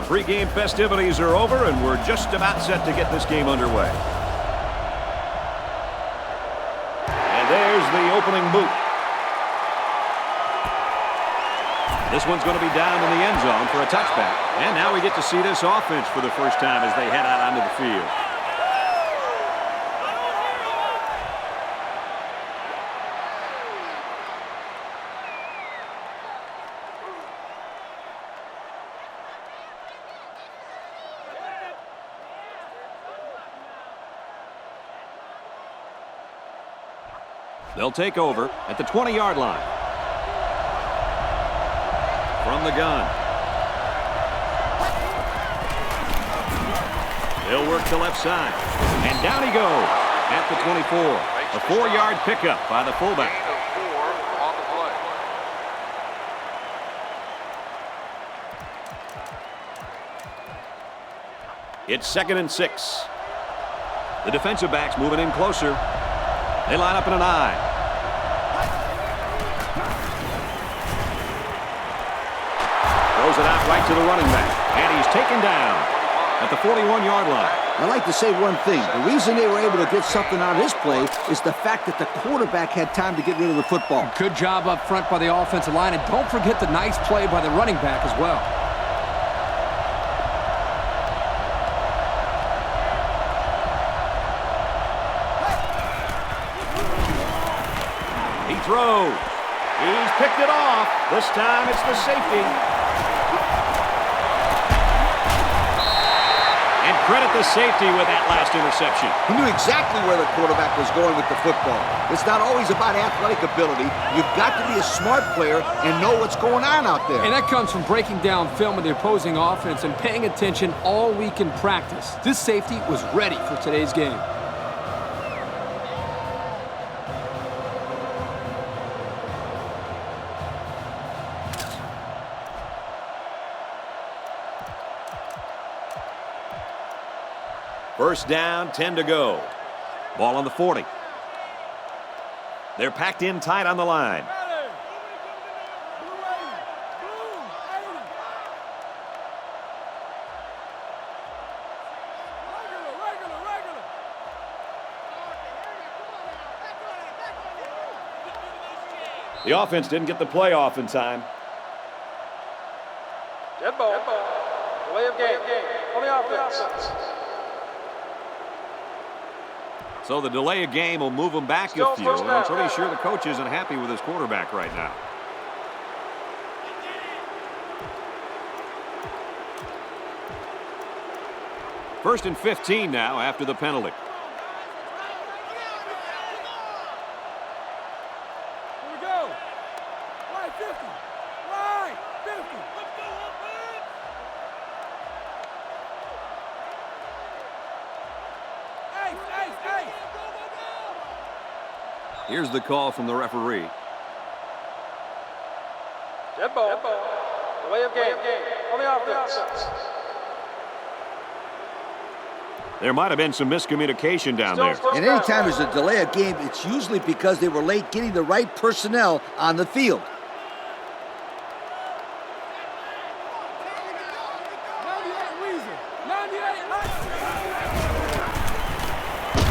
Pre-game festivities are over, and we're just about set to get this game underway. And there's the opening boot. This one's going to be down in the end zone for a touchback. And now we get to see this offense for the first time as they head out onto the field. They'll take over at the 20-yard line. From the gun. They'll work to left side. And down he goes at the 24. A 4-yard pickup by the fullback. It's 2nd and 6. The defensive backs moving in closer. They line up in an I. Throws it out right to the running back. And he's taken down at the 41-yard line. I'd like to say one thing. The reason they were able to get something out of this play is the fact that the quarterback had time to get rid of the football. Good job up front by the offensive line. And don't forget the nice play by the running back as well. He throws. He's picked it off. This time it's the safety. And credit the safety with that last interception. He knew exactly where the quarterback was going with the football. It's not always about athletic ability. You've got to be a smart player and know what's going on out there. And that comes from breaking down film of the opposing offense and paying attention all week in practice. This safety was ready for today's game. First down, 10 to go. Ball on the 40. They're packed in tight on the line. The offense didn't get the play off in time. Dead ball. Delay of game. On the offense. So the delay of game will move him back a few. And I'm pretty sure the coach isn't happy with his quarterback right now. First and 15 now after the penalty. Here we go. Right 50. Right 50. Hey. Here's the call from the referee. Dead ball. Delay of game. On the offense. There might have been some miscommunication down there. And anytime there's a delay of game, it's usually because they were late getting the right personnel on the field.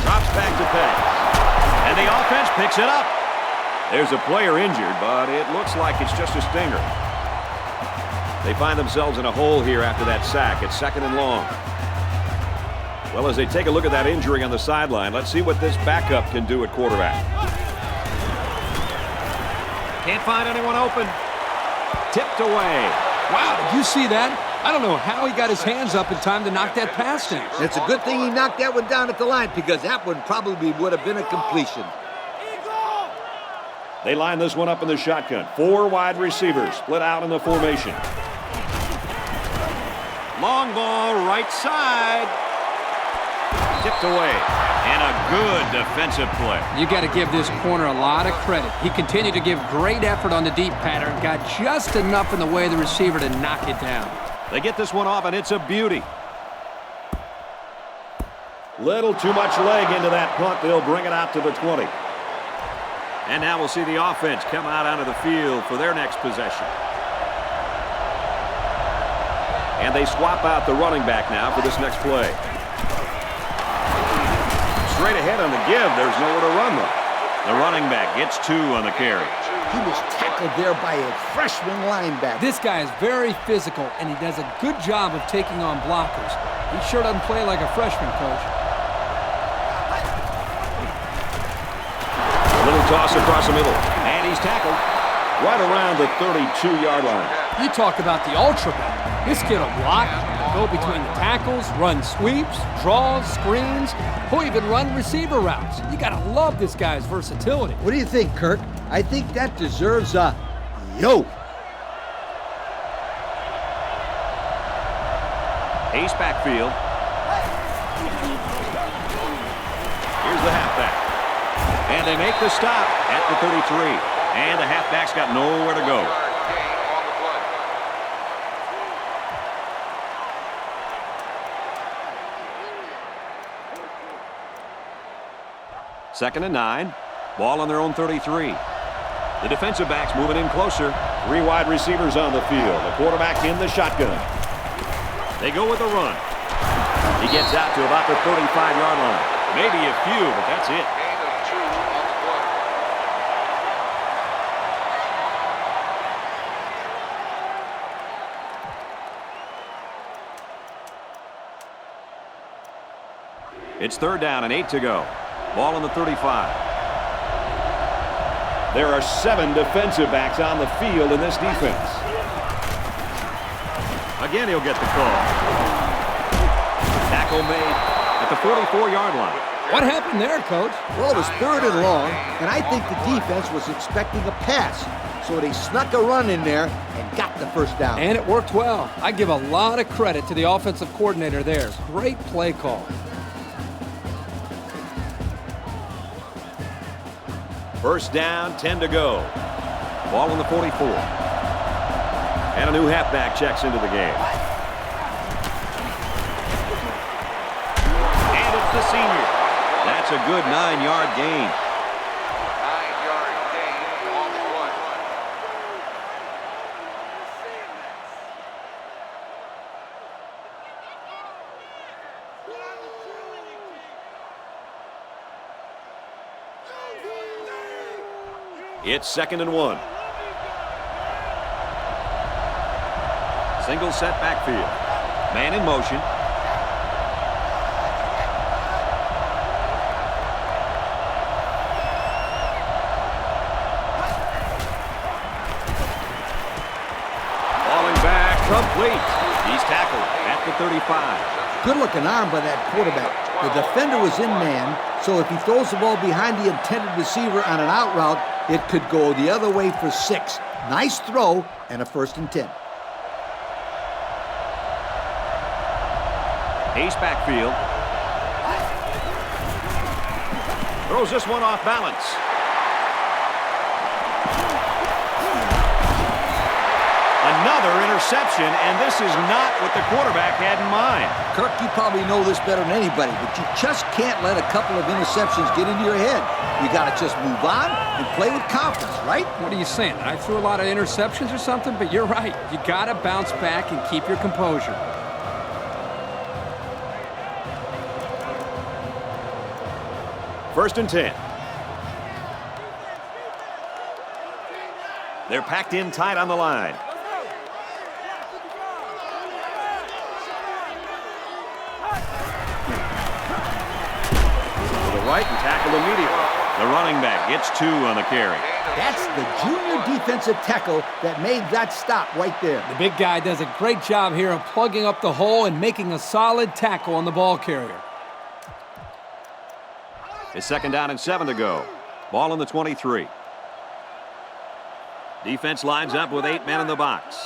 Drops back to pass. And the offense picks it up. There's a player injured, but it looks like it's just a stinger. They find themselves in a hole here after that sack. It's 2nd and long. Well, as they take a look at that injury on the sideline, let's see what this backup can do at quarterback. Can't find anyone open. Tipped away. Wow, did you see that? I don't know how he got his hands up in time to knock that pass down. It's a good thing he knocked that one down at the line because that one probably would have been a completion. They line this one up in the shotgun. 4 wide receivers split out in the formation. Long ball, right side. Tipped away. And a good defensive play. You got to give this corner a lot of credit. He continued to give great effort on the deep pattern, got just enough in the way of the receiver to knock it down. They get this one off, and it's a beauty. Little too much leg into that punt. They'll bring it out to the 20. And now we'll see the offense come out onto the field for their next possession. And they swap out the running back now for this next play. Straight ahead on the give. There's nowhere to run them. The running back gets 2 on the carry. He was tackled there by a freshman linebacker. This guy is very physical, and he does a good job of taking on blockers. He sure doesn't play like a freshman, Coach. A little toss across the middle. And he's tackled right around the 32-yard line. You talk about the ultra back. This kid will block, go between the tackles, run sweeps, draws, screens. He'll even run receiver routes. You got to love this guy's versatility. What do you think, Kirk? I think that deserves a yo. Ace backfield. Here's the halfback. And they make the stop at the 33. And the halfback's got nowhere to go. Second and 9. Ball on their own 33. The defensive back's moving in closer. 3 wide receivers on the field. The quarterback in the shotgun. They go with a run. He gets out to about the 35-yard line. Maybe a few, but that's it. It's 3rd down and 8 to go. Ball on the 35. There are 7 defensive backs on the field in this defense. Again, he'll get the call. Tackle made at the 44-yard line. What happened there, Coach? Well, it was 3rd and long, and I think the defense was expecting a pass. So they snuck a run in there and got the first down. And it worked well. I give a lot of credit to the offensive coordinator there. Great play call. First down, 10 to go. Ball on the 44. And a new halfback checks into the game. And it's the senior. That's a good 9-yard gain. 9-yard gain on the play. It's 2nd and 1. Single set backfield. Man in motion. Falling back, complete. He's tackled at the 35. Good-looking arm by that quarterback. The defender was in man, so if he throws the ball behind the intended receiver on an out route, it could go the other way for 6. Nice throw and a 1st and 10. Ace backfield. Throws this one off balance. Another interception, and this is not what the quarterback had in mind. Kirk, you probably know this better than anybody, but you just can't let a couple of interceptions get into your head. You got to just move on and play with confidence, right? What are you saying? That I threw a lot of interceptions or something? But you're right. You got to bounce back and keep your composure. First and 10. They're packed in tight on the line. To the right and tackled immediately. The running back gets 2 on the carry. That's the junior defensive tackle that made that stop right there. The big guy does a great job here of plugging up the hole and making a solid tackle on the ball carrier. It's 2nd down and 7 to go. Ball on the 23. Defense lines up with 8 men in the box.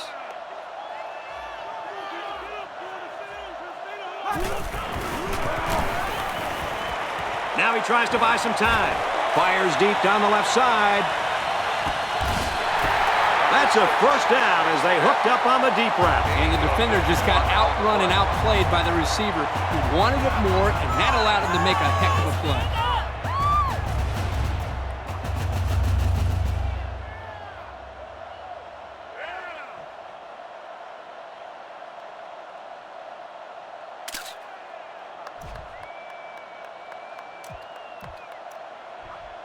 Now he tries to buy some time. Fires deep down the left side. That's a first down as they hooked up on the deep route. And the defender just got outrun and outplayed by the receiver, who wanted it more, and that allowed him to make a heck of a play.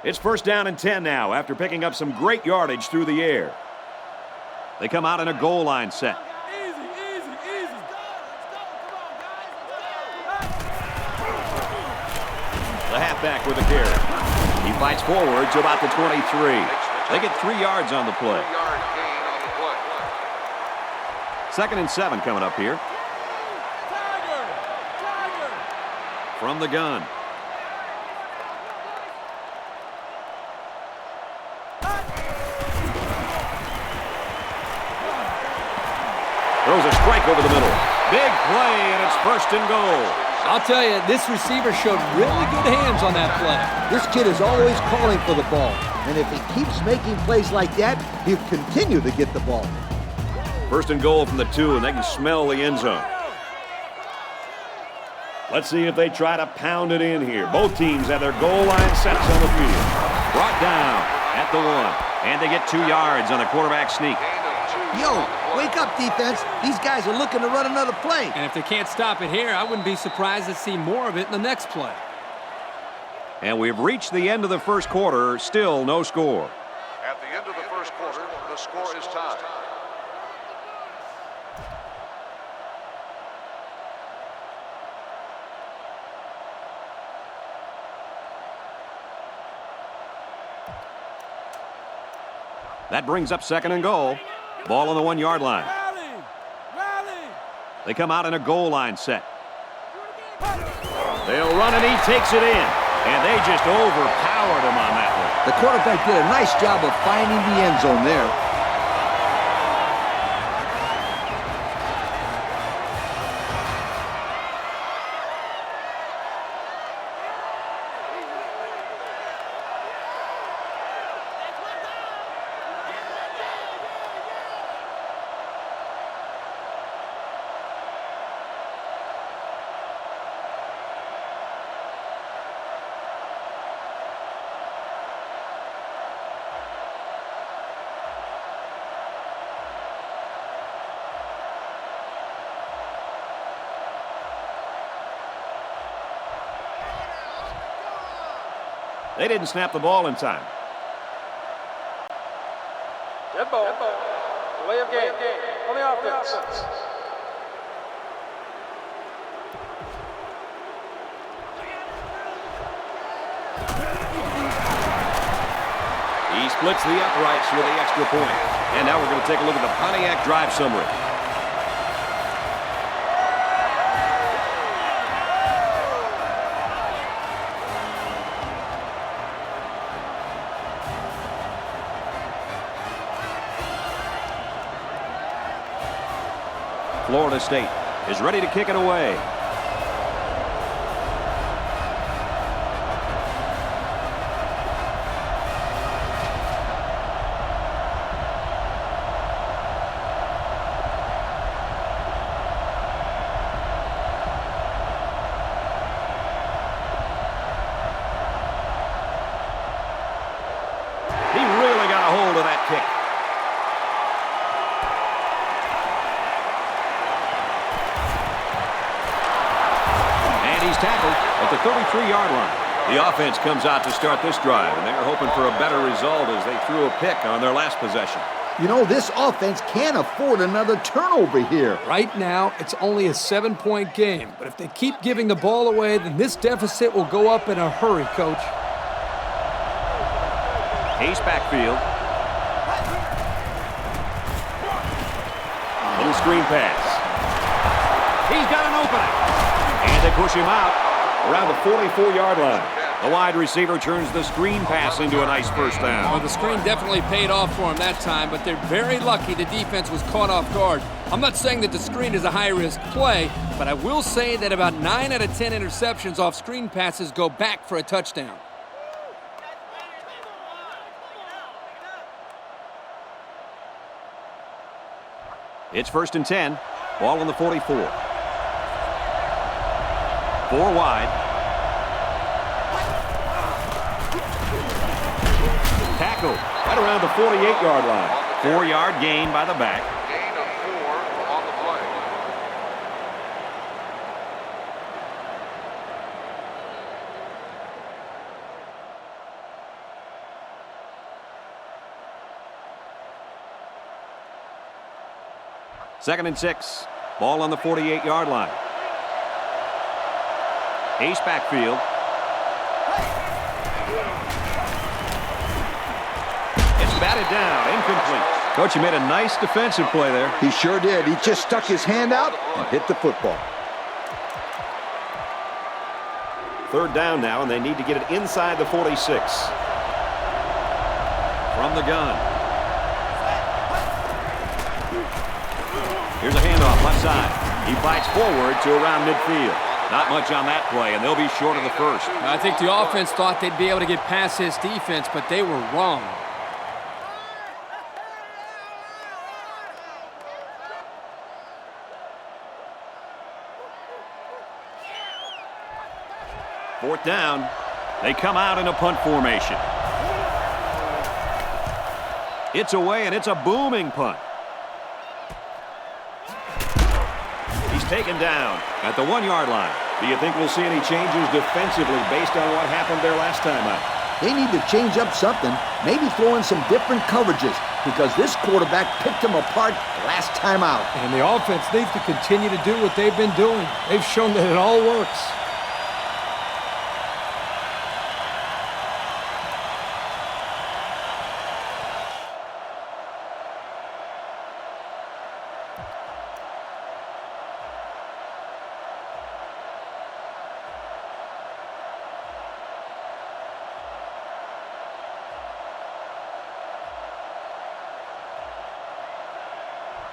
It's first down and 10 now after picking up some great yardage through the air. They come out in a goal line set. Easy, easy, easy. Let's go. Come on, guys. The halfback with a carry. He fights forward to about the 23. They get 3 yards on the play. 3-yard gain on the play. 2nd and 7 coming up here. Tiger. From the gun. Throws a strike over the middle. Big play, and it's 1st and goal. I'll tell you, this receiver showed really good hands on that play. This kid is always calling for the ball. And if he keeps making plays like that, he'll continue to get the ball. 1st and goal from the 2, and they can smell the end zone. Let's see if they try to pound it in here. Both teams have their goal line sets on the field. Brought down at the 1. And they get 2 yards on the quarterback sneak. Yo, wake up, defense. These guys are looking to run another play. And if they can't stop it here, I wouldn't be surprised to see more of it in the next play. And we've reached the end of the first quarter. Still no score. At the end of the first quarter, the score is tied. That brings up 2nd and goal. Ball on the 1-yard line. Rally. Rally. They come out in a goal line set. They'll run, and he takes it in. And they just overpowered him on that one. The quarterback did a nice job of finding the end zone there. They didn't snap the ball in time. Dead ball. Delay of game. On the offense. He splits the uprights with the extra point. And now we're going to take a look at the Pontiac drive summary. Florida State is ready to kick it away. He really got a hold of that kick. Tackled at the 33-yard line. The offense comes out to start this drive, and they're hoping for a better result as they threw a pick on their last possession. You know, this offense can't afford another turnover here. Right now, it's only a 7-point game. But if they keep giving the ball away, then this deficit will go up in a hurry, Coach. Ace backfield. Little screen pass. He's got an opening. And they push him out around the 44-yard line. The wide receiver turns the screen pass into a nice first down. Well, the screen definitely paid off for him that time, but they're very lucky the defense was caught off guard. I'm not saying that the screen is a high-risk play, but I will say that about 9 out of 10 interceptions off screen passes go back for a touchdown. It's 1st and 10. Ball on the 44. 4 wide. Tackle right around the 48-yard line. 4-yard gain by the back. Gain of 4 on the play. 2nd and 6. Ball on the 48-yard line. Ace backfield. It's batted down. Incomplete. Coach, he made a nice defensive play there. He sure did. He just stuck his hand out and hit the football. 3rd down now, and they need to get it inside the 46. From the gun. Here's a handoff left side. He fights forward to around midfield. Not much on that play, and they'll be short of the first. I think the offense thought they'd be able to get past this defense, but they were wrong. Fourth down. They come out in a punt formation. It's away, and it's a booming punt. He's taken down at the 1-yard line. Do you think we'll see any changes defensively based on what happened there last time out? They need to change up something, maybe throw in some different coverages, because this quarterback picked them apart last time out. And the offense needs to continue to do what they've been doing. They've shown that it all works.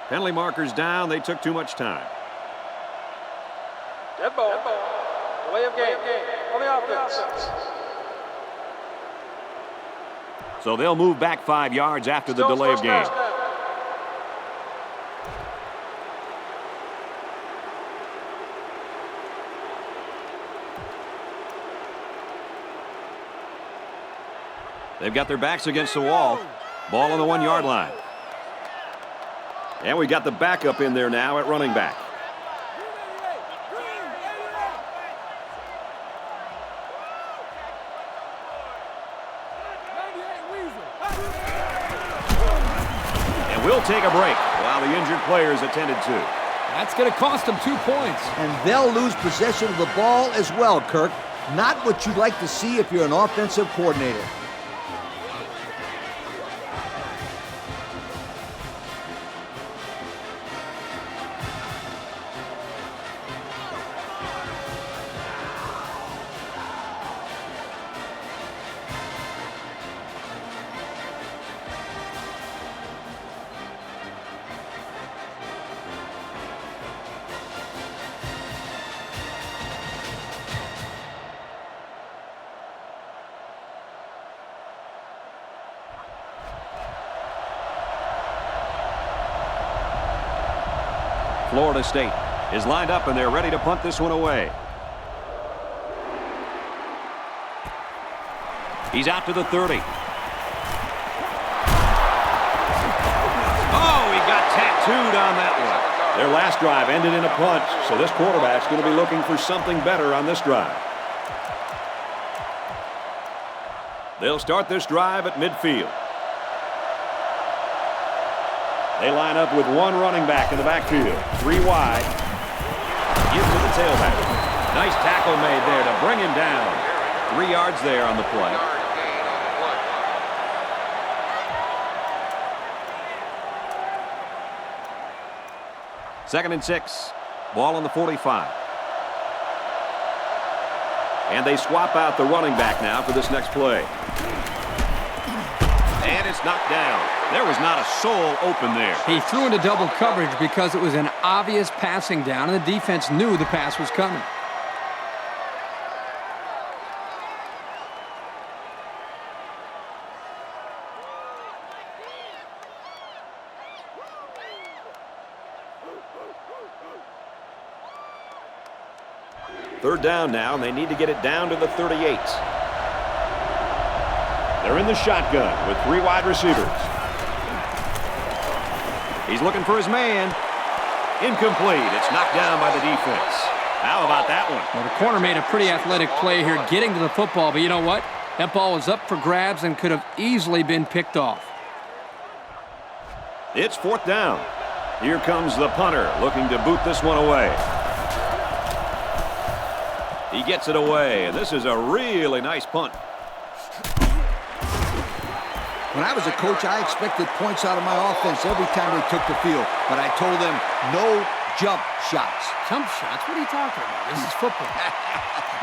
Penalty markers down. They took too much time. Dead ball. Delay of game. On the offense. So they'll move back 5 yards after the delay of game. They've got their backs against the wall. Ball on the 1-yard line. And we got the backup in there now at running back. And we'll take a break while the injured players attended to. That's going to cost them 2 points. And they'll lose possession of the ball as well, Kirk. Not what you'd like to see if you're an offensive coordinator. Florida State is lined up, and they're ready to punt this one away. He's out to the 30. Oh, he got tattooed on that one. Their last drive ended in a punt, so this quarterback's going to be looking for something better on this drive. They'll start this drive at midfield. They line up with one running back in the backfield. 3 wide. Gives to the tailback. Nice tackle made there to bring him down. 3 yards there on the play. Second and 6. Ball on the 45. And they swap out the running back now for this next play. And it's knocked down. There was not a soul open there. He threw into double coverage because it was an obvious passing down, and the defense knew the pass was coming. Third down now, and they need to get it down to the 38. They're in the shotgun with 3 wide receivers. He's looking for his man. Incomplete. It's knocked down by the defense. How about that one? Well, the corner made a pretty athletic play here getting to the football, but you know what? That ball was up for grabs and could have easily been picked off. It's 4th down. Here comes the punter, looking to boot this one away. He gets it away, and this is a really nice punt. When I was a coach, I expected points out of my offense every time they took the field. But I told them, no jump shots. Jump shots? What are you talking about? This is football.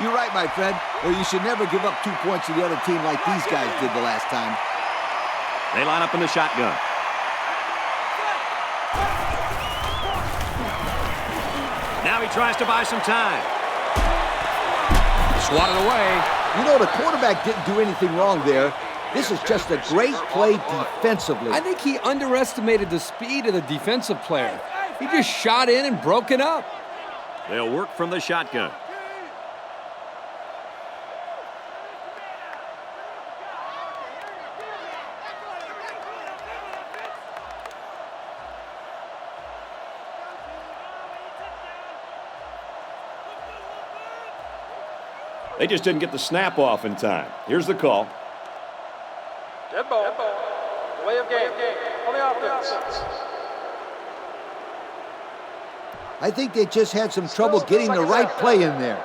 You're right, my friend. Or you should never give up 2 points to the other team like these guys did the last time. They line up in the shotgun. Now he tries to buy some time. Swatted away. You know, the quarterback didn't do anything wrong there. This is just a great play defensively. I think he underestimated the speed of the defensive player. He just shot in and broke it up. They'll work from the shotgun. They just didn't get the snap off in time. Here's the call. Dead ball. Delay of game. On the offense. I think they just had some trouble getting the right play in there.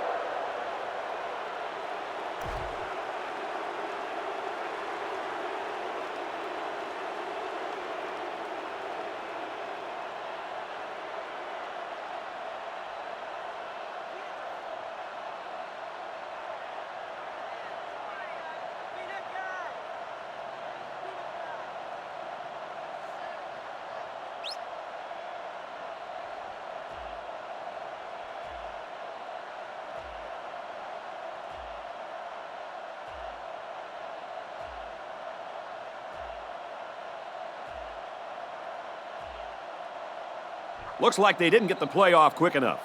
Looks like they didn't get the play off quick enough.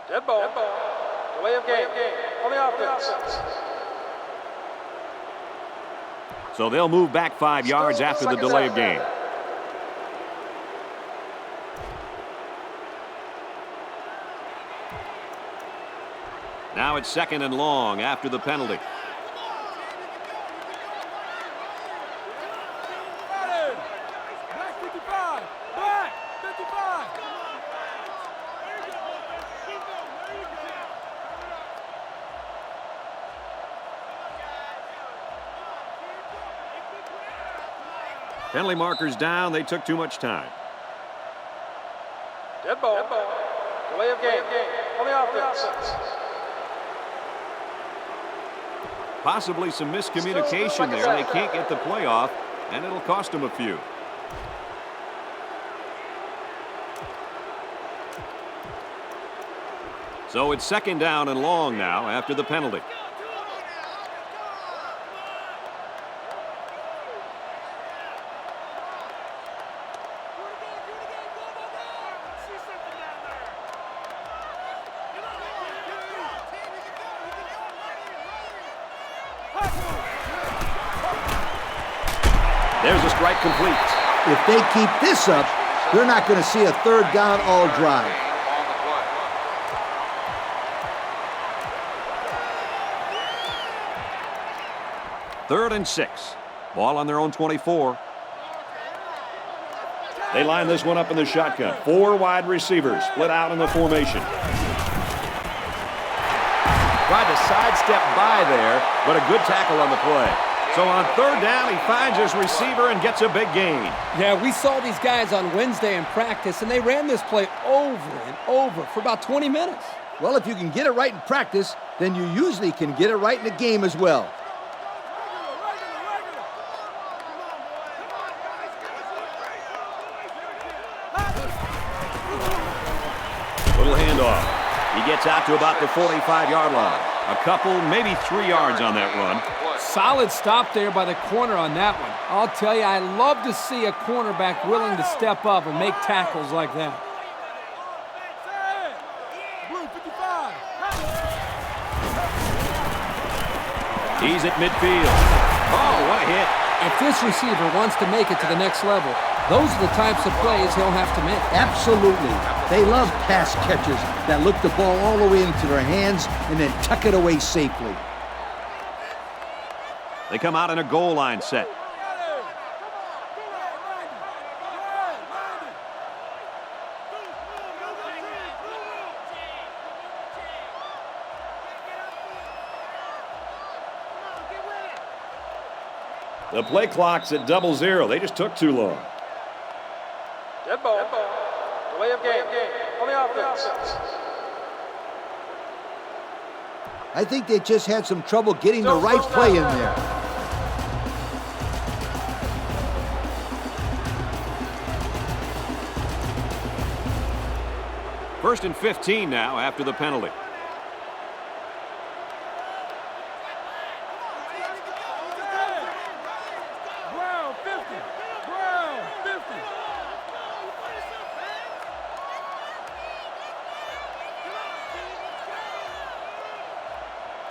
Dead ball. Delay of game. On the offense. So they'll move back 5 yards after the delay of game. Now it's 2nd and long after the penalty. Black 55. Black 55. Penalty markers down. They took too much time. Dead ball. Delay of game. On the offense. Possibly some miscommunication there. They can't get the play off, and it'll cost them a few. So it's 2nd down and long now after the penalty. There's a strike complete. If they keep this up, they're not going to see a 3rd down all drive. Third and 6. Ball on their own 24. They line this one up in the shotgun. 4 wide receivers split out in the formation. Tried to sidestep by there, but a good tackle on the play. So on 3rd down, he finds his receiver and gets a big gain. Yeah, we saw these guys on Wednesday in practice, and they ran this play over and over for about 20 minutes. Well, if you can get it right in practice, then you usually can get it right in the game as well. Little handoff. He gets out to about the 45-yard line. A couple, maybe 3 yards on that run. Solid stop there by the corner on that one. I'll tell you, I love to see a cornerback willing to step up and make tackles like that. Blue 55. He's at midfield. Oh, what a hit. If this receiver wants to make it to the next level, those are the types of plays he'll have to make. Absolutely. They love pass catchers that look the ball all the way into their hands and then tuck it away safely. They come out in a goal line set. The play clock's at 0-0. They just took too long. Dead ball. Delay of game. On the offense. I think they just had some trouble getting the right play in there. First and 15 now after the penalty. Brown 50. Brown 50.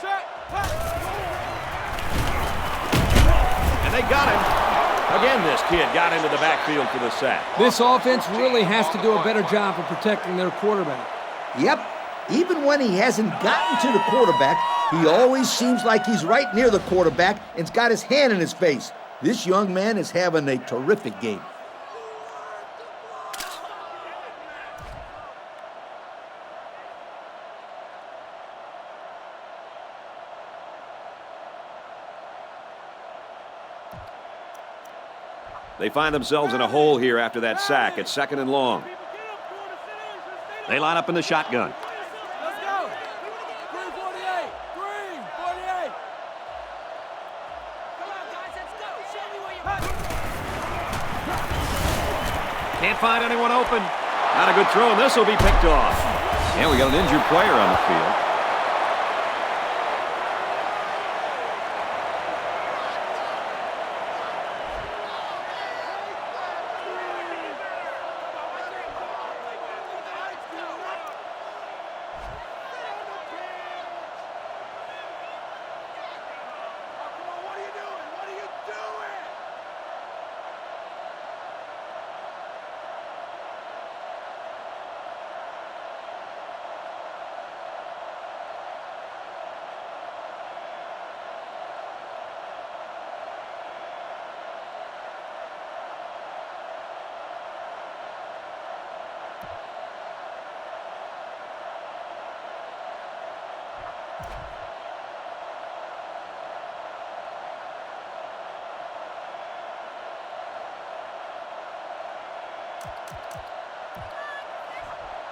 Check. And they got him. Again, this kid got into the backfield for the sack. This offense really has to do a better job of protecting their quarterback. Yep. Even when he hasn't gotten to the quarterback, he always seems like he's right near the quarterback and's got his hand in his face. This young man is having a terrific game. They find themselves in a hole here after that sack. It's 2nd and long. They line up in the shotgun. Let's go. 348. 348. Come on, guys. Let's go. Show me where you're Can't find anyone open. Not a good throw, and this will be picked off. And we got an injured player on the field.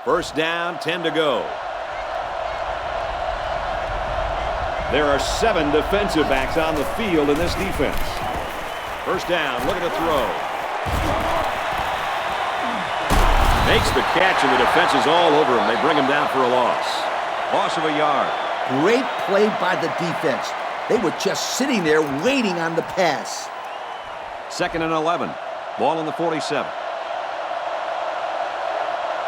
First down, 10 to go. There are 7 defensive backs on the field in this defense. First down, look at the throw. Makes the catch, and the defense is all over him. They bring him down for a loss. Loss of a yard. Great play by the defense. They were just sitting there waiting on the pass. 2nd and 11. Ball on the 47.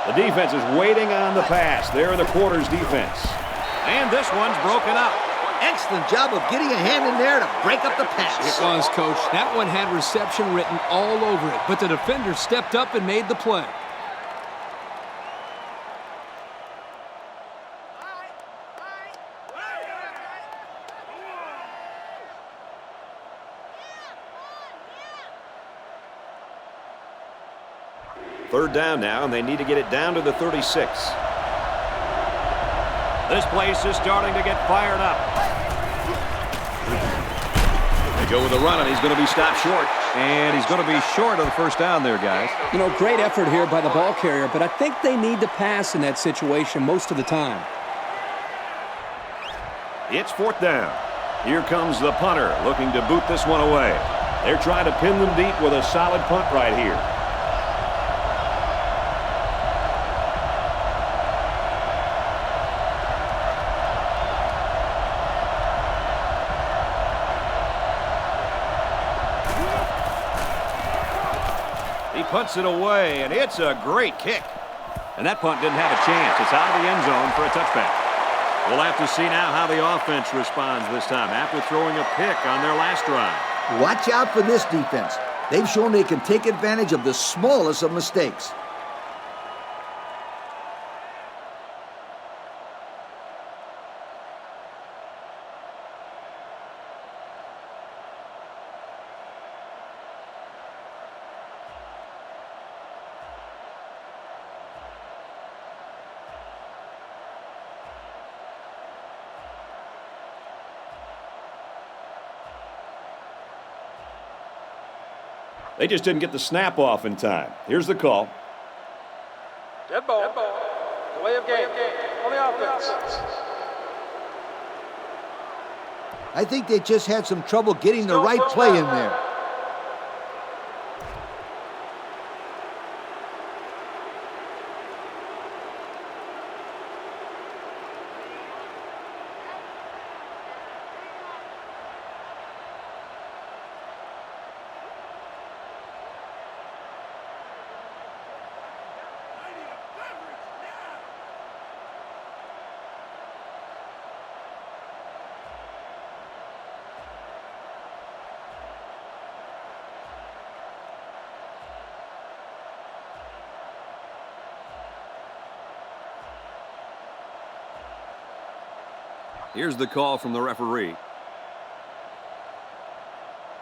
The defense is waiting on the pass. They're in the quarters defense. And this one's broken up. Excellent job of getting a hand in there to break up the pass. It was, Coach. That one had reception written all over it, but the defender stepped up and made the play. Third down now, and they need to get it down to the 36. This place is starting to get fired up. They go with the run, and he's going to be stopped short. And he's going to be short of the first down there, guys. You know, great effort here by the ball carrier, but I think they need to pass in that situation most of the time. It's 4th down. Here comes the punter looking to boot this one away. They're trying to pin them deep with a solid punt right here. Punts it away, and it's a great kick. And that punt didn't have a chance. It's out of the end zone for a touchback. We'll have to see now how the offense responds this time after throwing a pick on their last drive. Watch out for this defense. They've shown they can take advantage of the smallest of mistakes. They just didn't get the snap off in time. Here's the call. Dead ball. Delay of game. On the offense. I think they just had some trouble getting the right play in there. Here's the call from the referee.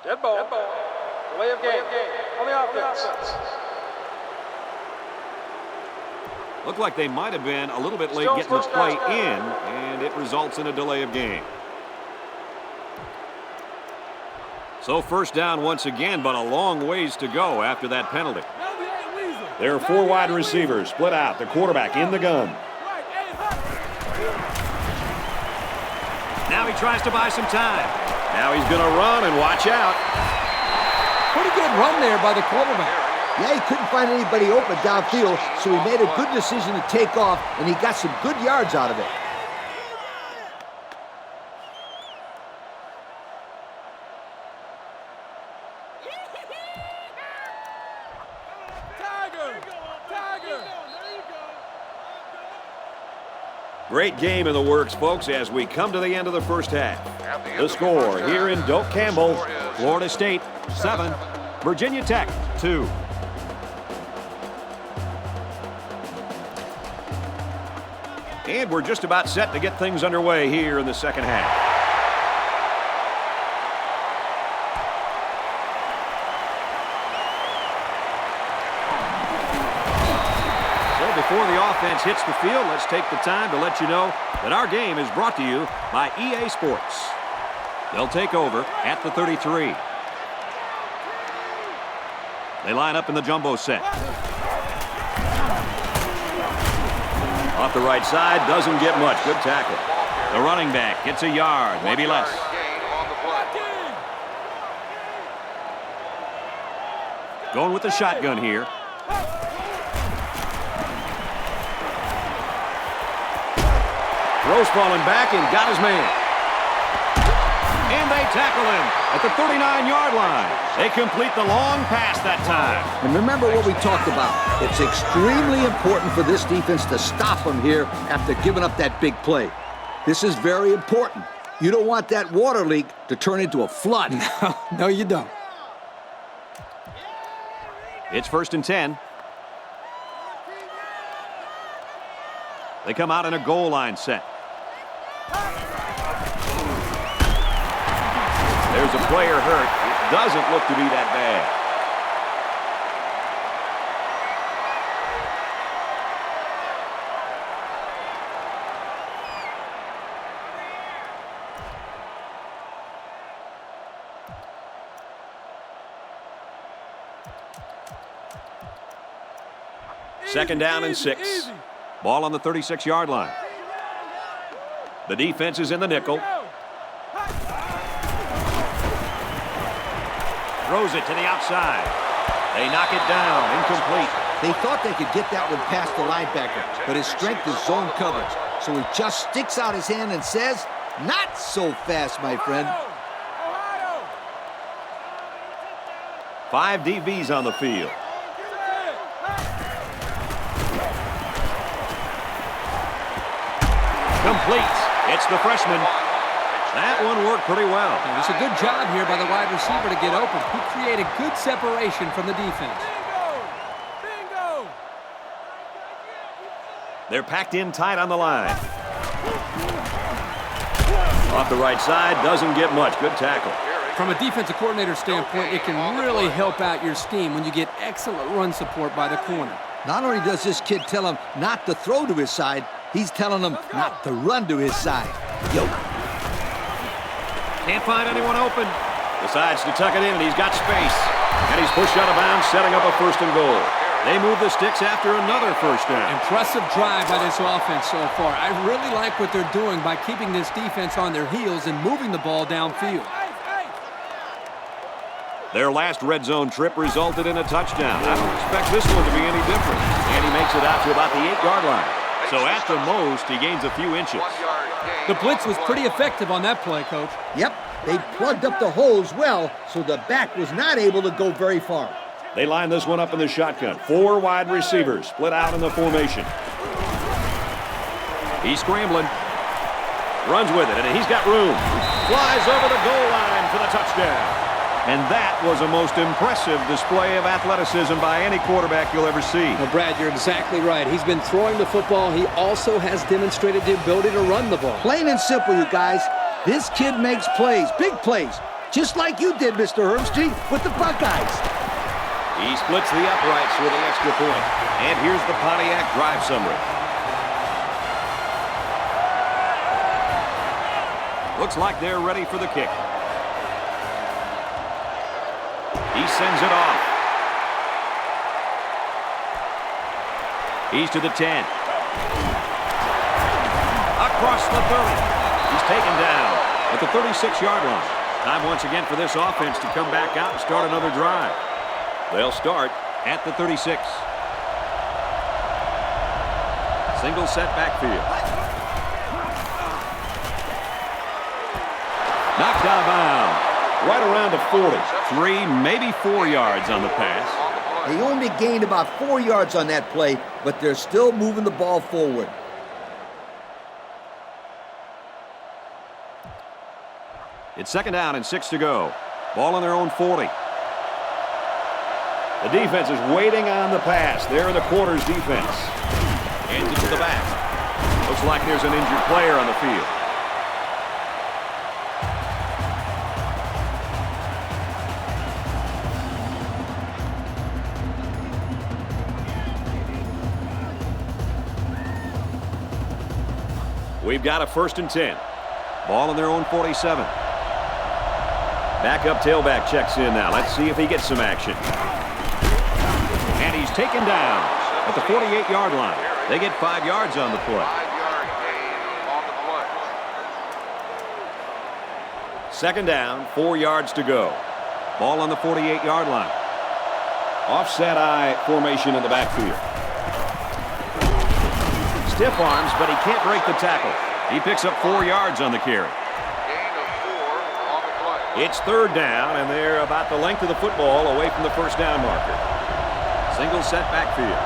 Dead ball. Delay of game. On the offense. Looked like they might have been a little bit late getting the play in, and it results in a delay of game. So first down once again, but a long ways to go after that penalty. There are 4 wide receivers split out. The quarterback in the gun. Now he tries to buy some time. Now he's going to run and watch out. Pretty good run there by the quarterback. Yeah, he couldn't find anybody open downfield, so he made a good decision to take off, and he got some good yards out of it. Great game in the works, folks, as we come to the end of the first half. The score here in Doak Campbell, Florida State 7, Virginia Tech 2. And we're just about set to get things underway here in the second half. Before the offense hits the field, let's take the time to let you know that our game is brought to you by EA Sports. They'll take over at the 33. They line up in the jumbo set. Off the right side, doesn't get much. Good tackle. The running back gets a yard, maybe less. Going with the shotgun here. Throws falling back and got his man. And they tackle him at the 39-yard line. They complete the long pass that time. And remember what we talked about. It's extremely important for this defense to stop him here after giving up that big play. This is very important. You don't want that water leak to turn into a flood. No, you don't. It's 1st and 10. They come out in a goal line set. There's a player hurt. It doesn't look to be that bad. Second down and 6. Ball on the 36-yard line. The defense is in the nickel. Throws it to the outside. They knock it down, incomplete. They thought they could get that one past the linebacker, but his strength is zone coverage. So he just sticks out his hand and says, "Not so fast, my friend." 5 DBs on the field. Complete. It's the freshman. That one worked pretty well. It's a good job here by the wide receiver to get open. He created good separation from the defense. Bingo! They're packed in tight on the line. Off the right side, doesn't get much. Good tackle. From a defensive coordinator standpoint, it can really help out your scheme when you get excellent run support by the corner. Not only does this kid tell him not to throw to his side, he's telling him not to run to his side. Yo. Can't find anyone open. Decides to tuck it in, and he's got space. And he's pushed out of bounds, setting up a 1st and goal. They move the sticks after another 1st down. Impressive drive by this offense so far. I really like what they're doing by keeping this defense on their heels and moving the ball downfield. Their last red zone trip resulted in a touchdown. I don't expect this one to be any different. And he makes it out to about the 8-yard line. So at the most, he gains a few inches. The blitz was pretty effective on that play, Coach. Yep, they plugged up the holes well, so the back was not able to go very far. They line this one up in the shotgun. 4 wide receivers split out in the formation. He's scrambling. Runs with it, and he's got room. Flies over the goal line for the touchdown. And that was a most impressive display of athleticism by any quarterback you'll ever see. Well, Brad, you're exactly right. He's been throwing the football. He also has demonstrated the ability to run the ball. Plain and simple, you guys. This kid makes plays, big plays, just like you did, Mr. Herbstreit, with the Buckeyes. He splits the uprights with the extra point. And here's the Pontiac drive summary. Looks like they're ready for the kick. He sends it off. He's to the 10. Across the 30. He's taken down at the 36-yard line. Time once again for this offense to come back out and start another drive. They'll start at the 36. Single set backfield. Knocked out of bounds. Right around the 40. 3, maybe 4 yards on the pass. They only gained about 4 yards on that play, but they're still moving the ball forward. It's 2nd down and 6 to go. Ball on their own 40. The defense is waiting on the pass. They're in the quarters defense. Hands it to the back. Looks like there's an injured player on the field. We've got a 1st and 10. Ball on their own 47. Backup tailback checks in now. Let's see if he gets some action. And he's taken down at the 48-yard line. They get 5 yards on the play. 5-yard gain on the play. 2nd down, 4 yards to go. Ball on the 48-yard line. Offset eye formation in the backfield. Stiff arms, but he can't break the tackle. He picks up 4 yards on the carry. Gain of 4 on the play. It's 3rd down, and they're about the length of the football away from the 1st down marker. Single set backfield.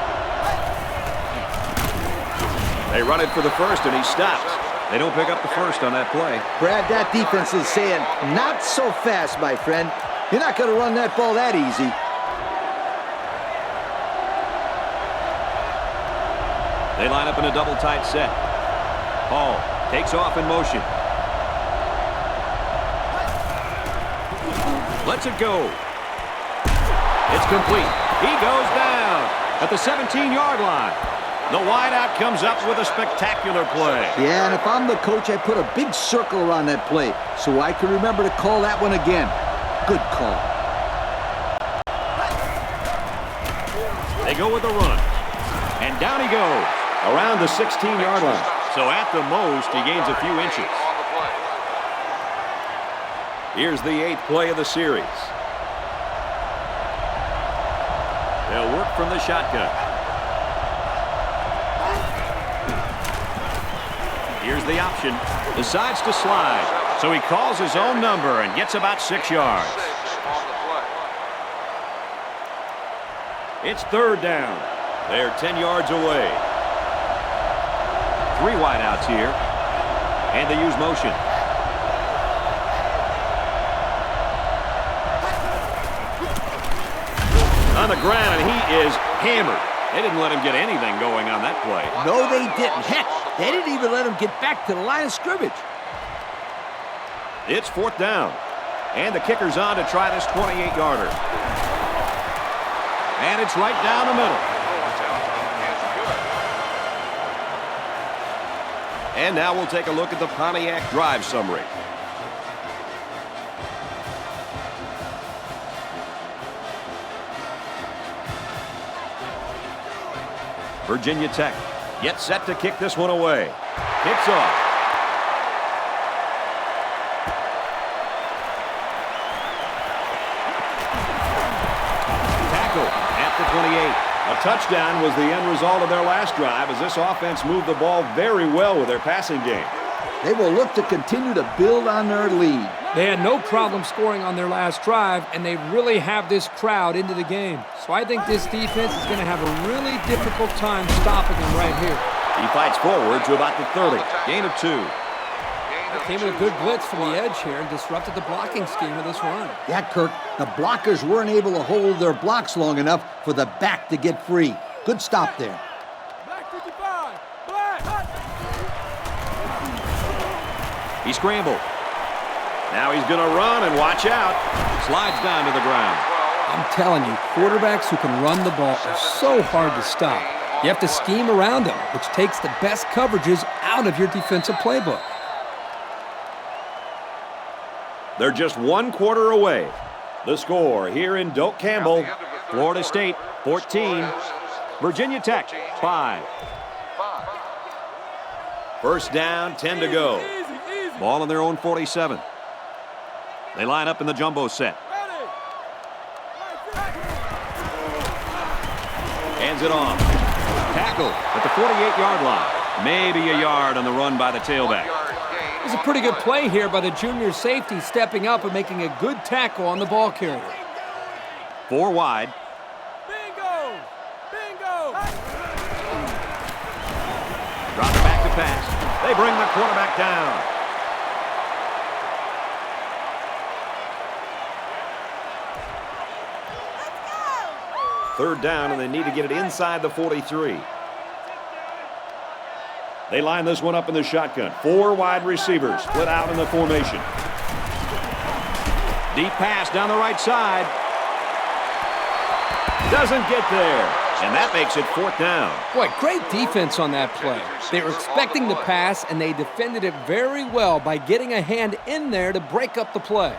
They run it for the 1st, and he stops. They don't pick up the 1st on that play. Brad, that defense is saying, not so fast, my friend. You're not going to run that ball that easy. They line up in a double tight set. Hall takes off in motion. Lets it go. It's complete. He goes down at the 17-yard line. The wideout comes up with a spectacular play. Yeah, and if I'm the coach, I put a big circle around that play so I can remember to call that one again. Good call. They go with the run. And down he goes around the 16-yard line. So at the most, he gains a few inches. Here's the 8th play of the series. They'll work from the shotgun. Here's the option. Decides to slide. So he calls his own number and gets about 6 yards. It's 3rd down. They're 10 yards away. 3 wideouts here. And they use motion. On the ground, and he is hammered. They didn't let him get anything going on that play. No, they didn't. Heck, they didn't even let him get back to the line of scrimmage. It's 4th down. And the kicker's on to try this 28-yarder. And it's right down the middle. And now we'll take a look at the Pontiac drive summary. Virginia Tech gets set to kick this one away. Kicks off. Tackle at the 28. A touchdown was the end result of their last drive as this offense moved the ball very well with their passing game. They will look to continue to build on their lead. They had no problem scoring on their last drive, and they really have this crowd into the game. So I think this defense is going to have a really difficult time stopping them right here. He fights forward to about the 30. Gain of 2. Came with a good blitz from the edge here and disrupted the blocking scheme of this run. Yeah, Kirk, the blockers weren't able to hold their blocks long enough for the back to get free. Good stop there. Black 55. Black. He scrambled. Now he's going to run and watch out. Slides down to the ground. I'm telling you, quarterbacks who can run the ball are so hard to stop. You have to scheme around them, which takes the best coverages out of your defensive playbook. They're just 1 quarter away. The score here in Doak Campbell, Florida State 14, Virginia Tech 5. First down, 10 to go. Ball on their own 47. They line up in the jumbo set. Hands it off. Tackle at the 48-yard line. Maybe a yard on the run by the tailback. It was a pretty good play here by the junior safety, stepping up and making a good tackle on the ball carrier. 4 wide. Bingo. Bingo. Drop it back to pass. They bring the quarterback down. Third down, and they need to get it inside the 43. They line this one up in the shotgun. 4 wide receivers split out in the formation. Deep pass down the right side. Doesn't get there. And that makes it 4th down. Boy, great defense on that play. They were expecting the pass, and they defended it very well by getting a hand in there to break up the play.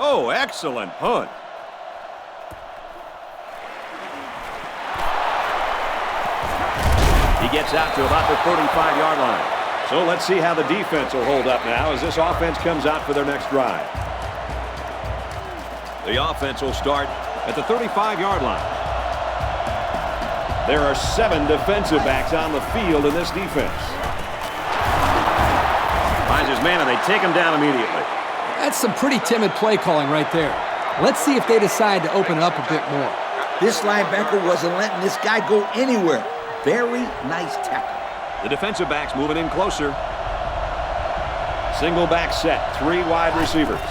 Oh, excellent punt. He gets out to about the 35-yard line. So let's see how the defense will hold up now as this offense comes out for their next drive. The offense will start at the 35-yard line. There are 7 defensive backs on the field in this defense. Finds his man, and they take him down immediately. That's some pretty timid play calling right there. Let's see if they decide to open it up a bit more. This linebacker wasn't letting this guy go anywhere. Very nice tackle. The defensive backs moving in closer. Single back set, 3 wide receivers.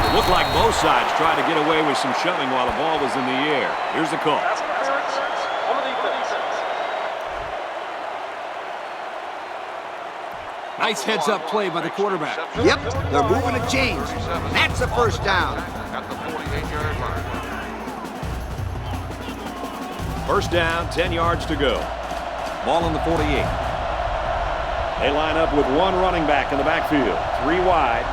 It looked like both sides tried to get away with some shoving while the ball was in the air. Here's the call. Nice heads-up play by the quarterback. Yep, they're moving to change. That's a first down. At the 48-yard line. First down, 10 yards to go. Ball on the 48. They line up with 1 running back in the backfield. 3 wide.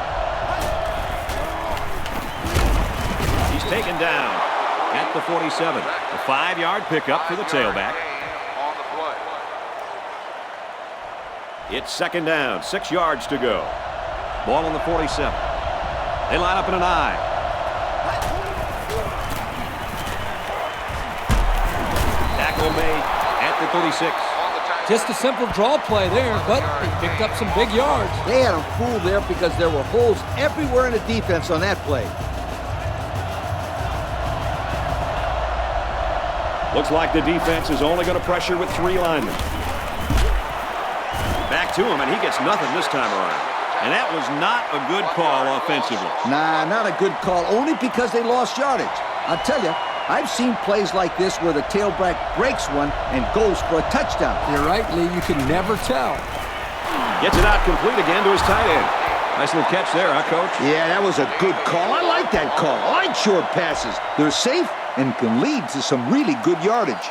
He's taken down at the 47. A 5-yard pickup for the tailback. On the play. It's second down, 6 yards to go. Ball on the 47. They line up in an I. Tackle made at the 36. Just a simple draw play there, but they picked up some big yards. They had him fooled there because there were holes everywhere in the defense on that play. Looks like the defense is only going to pressure with 3 linemen. Back to him, and he gets nothing this time around. And that was not a good call offensively. Nah, not a good call, only because they lost yardage. I'll tell you, I've seen plays like this where the tailback breaks one and goes for a touchdown. You're right, Lee. You can never tell. Gets it out complete again to his tight end. Nice little catch there, huh, Coach? Yeah, that was a good call. I like that call. I like short passes. They're safe and can lead to some really good yardage.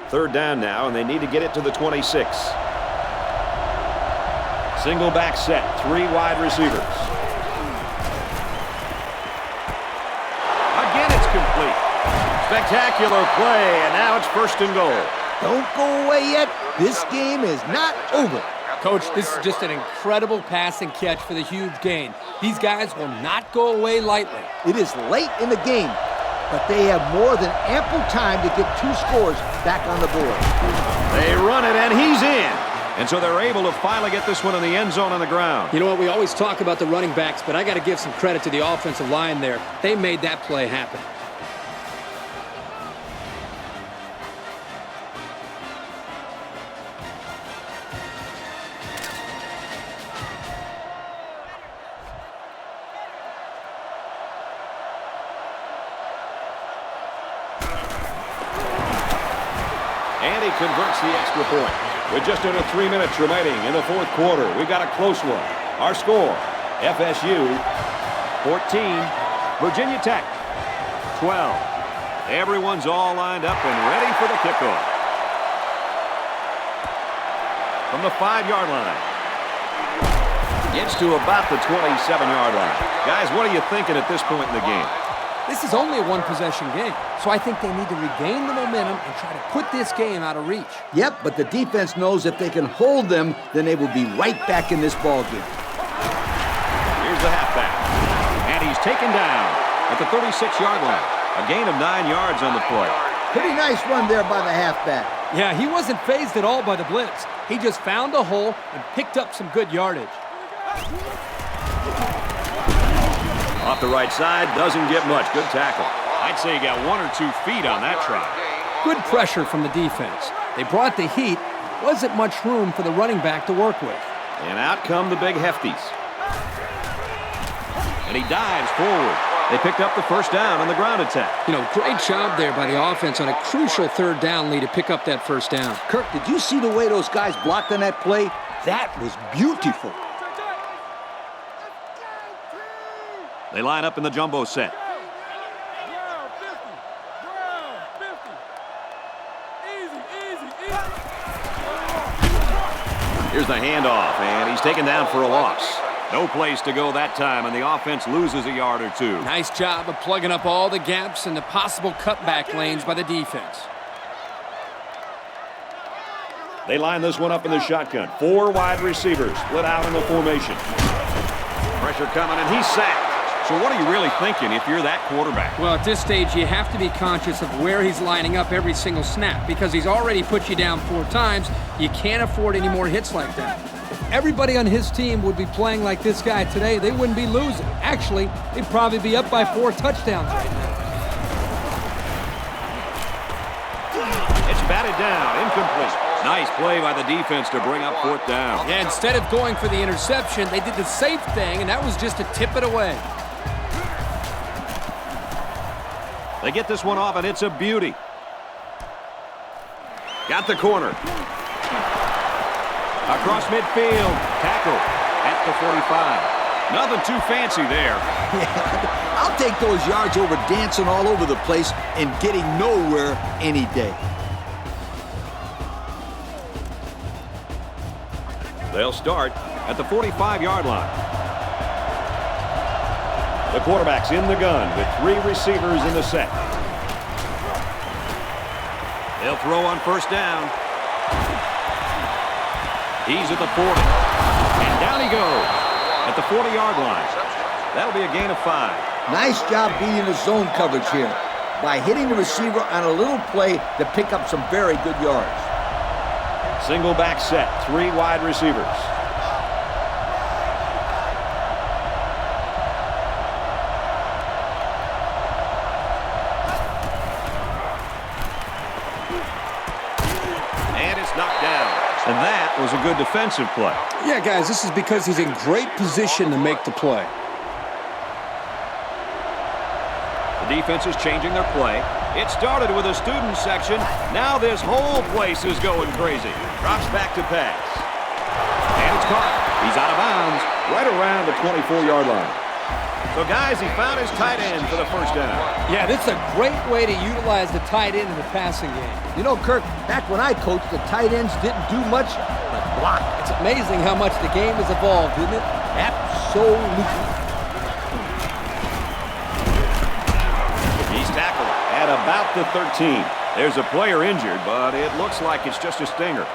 Third down now, and they need to get it to the 26. Single back set, 3 wide receivers. Spectacular play, and now it's 1st and goal. Don't go away yet. This game is not over. Coach, this is just an incredible pass and catch for the huge gain. These guys will not go away lightly. It is late in the game, but they have more than ample time to get 2 scores back on the board. They run it, and he's in. And so they're able to finally get this one in the end zone on the ground. You know what, we always talk about the running backs, but I got to give some credit to the offensive line there. They made that play happen. And he converts the extra point. With just under 3 minutes remaining in the 4th quarter, we've got a close one. Our score, FSU 14, Virginia Tech 12. Everyone's all lined up and ready for the kickoff. From the 5-yard line. Gets to about the 27-yard line. Guys, what are you thinking at this point in the game? This is only a one-possession game, so I think they need to regain the momentum and try to put this game out of reach. Yep, but the defense knows if they can hold them, then they will be right back in this ball game. Here's the halfback. And he's taken down at the 36-yard line. A gain of 9 yards on the play. Pretty nice run there by the halfback. Yeah, he wasn't fazed at all by the blitz. He just found a hole and picked up some good yardage. Off the right side, doesn't get much. Good tackle. I'd say he got 1 or 2 feet on that try. Good pressure from the defense. They brought the heat. Wasn't much room for the running back to work with. And out come the big hefties. And he dives forward. They picked up the 1st down on the ground attack. You know, great job there by the offense on a crucial 3rd down lead to pick up that 1st down. Kirk, did you see the way those guys blocked on that play? That was beautiful. They line up in the jumbo set. Ground 50. Ground 50. Easy, easy, easy. Here's the handoff, and he's taken down for a loss. No place to go that time, and the offense loses a yard or 2. Nice job of plugging up all the gaps and the possible cutback lanes by the defense. They line this one up in the shotgun. 4 wide receivers split out in the formation. Pressure coming, and he's sacked. So what are you really thinking if you're that quarterback? Well, at this stage, you have to be conscious of where he's lining up every single snap because he's already put you down 4 times. You can't afford any more hits like that. If everybody on his team would be playing like this guy today, they wouldn't be losing. Actually, they'd probably be up by 4 touchdowns right now. It's batted down, incomplete. Nice play by the defense to bring up 4th down. Yeah, instead of going for the interception, they did the safe thing, and that was just to tip it away. They get this one off, and it's a beauty. Got the corner. Across midfield. Tackle at the 45. Nothing too fancy there. Yeah, I'll take those yards over dancing all over the place and getting nowhere any day. They'll start at the 45-yard line. The quarterback's in the gun with 3 receivers in the set. They'll throw on 1st down. He's at the 40. And down he goes at the 40-yard line. That'll be a gain of 5. Nice job beating the zone coverage here by hitting the receiver on a little play to pick up some very good yards. Single back set, 3 wide receivers. And it's knocked down. And that was a good defensive play. Yeah, guys, this is because he's in great position to make the play. The defense is changing their play. It started with a student section. Now this whole place is going crazy. Drops back to pass. And it's caught. He's out of bounds right around the 24-yard line. So, guys, he found his tight end for the 1st down. Yeah, this is a great way to utilize the tight end in the passing game. You know, Kirk, back when I coached, the tight ends didn't do much but block. It's amazing how much the game has evolved, isn't it? Absolutely. He's tackled at about the 13. There's a player injured, but it looks like it's just a stinger.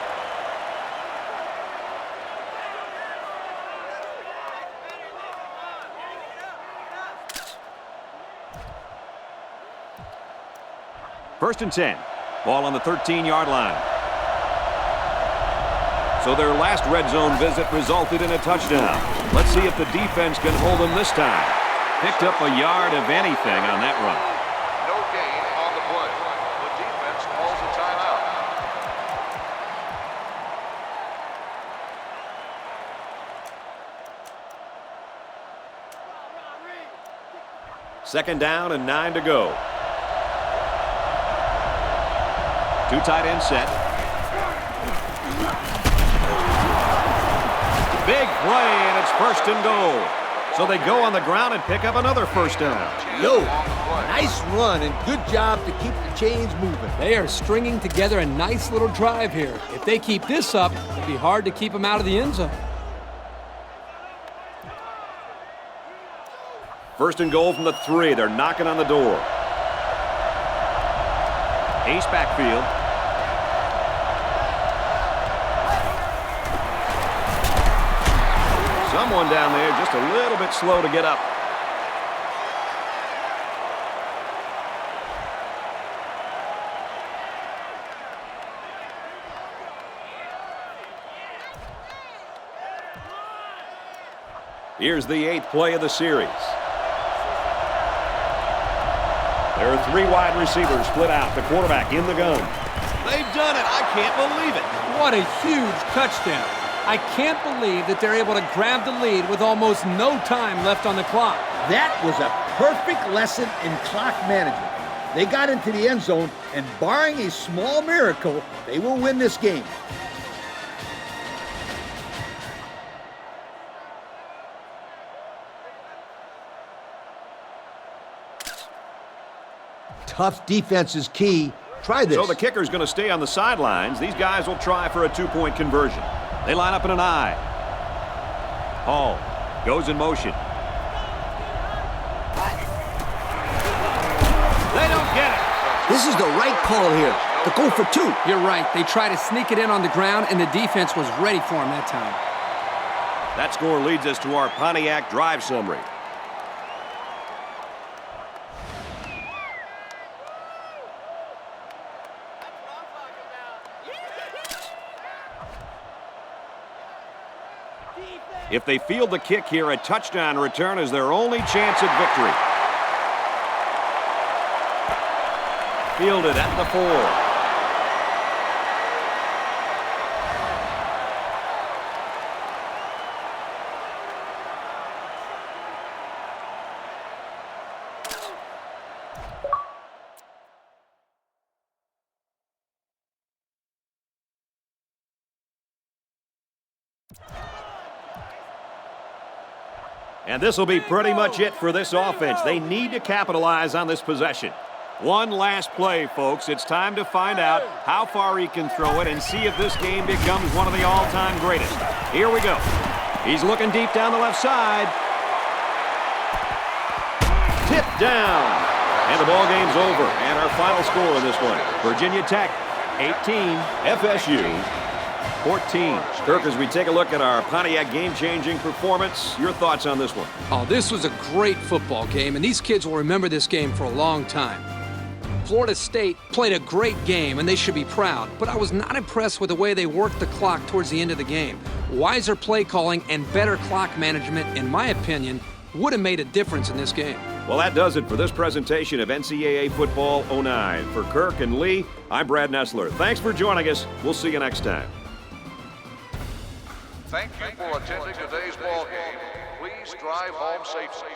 First and 10. Ball on the 13-yard line. So their last red zone visit resulted in a touchdown. Let's see if the defense can hold them this time. Picked up a yard of anything on that run. No gain on the play. The defense calls a timeout. Second down and 9 to go. Two tight end set. Big play, and it's first and goal. So they go on the ground and pick up another first down. Yo, nice run and good job to keep the chains moving. They are stringing together a nice little drive here. If they keep this up, it'll be hard to keep them out of the end zone. First and goal from the 3. They're knocking on the door. Ace backfield. Someone down there just a little bit slow to get up. Here's the 8th play of the series. There are 3 wide receivers split out. The quarterback in the gun. They've done it. I can't believe it. What a huge touchdown. I can't believe that they're able to grab the lead with almost no time left on the clock. That was a perfect lesson in clock management. They got into the end zone, and barring a small miracle, they will win this game. Tough defense is key. Try this. So the kicker's going to stay on the sidelines. These guys will try for a 2-point conversion. They line up in an I. Hall goes in motion. They don't get it. This is the right call here, to go for 2. You're right. They try to sneak it in on the ground, and the defense was ready for him that time. That score leads us to our Pontiac drive summary. If they field the kick here, a touchdown return is their only chance at victory. Fielded at the 4. And this will be pretty much it for this offense. They need to capitalize on this possession. One last play, folks. It's time to find out how far he can throw it and see if this game becomes one of the all-time greatest. Here we go. He's looking deep down the left side. Tipped down. And the ball game's over. And our final score in this one, Virginia Tech 18, FSU 14. Kirk, as we take a look at our Pontiac game-changing performance, your thoughts on this one? Oh, this was a great football game, and these kids will remember this game for a long time. Florida State played a great game, and they should be proud, but I was not impressed with the way they worked the clock towards the end of the game. Wiser play calling and better clock management, in my opinion, would have made a difference in this game. Well, that does it for this presentation of NCAA Football 09. For Kirk and Lee, I'm Brad Nessler. Thanks for joining us. We'll see you next time. Thank you for attending today's ball game. Please drive home safely.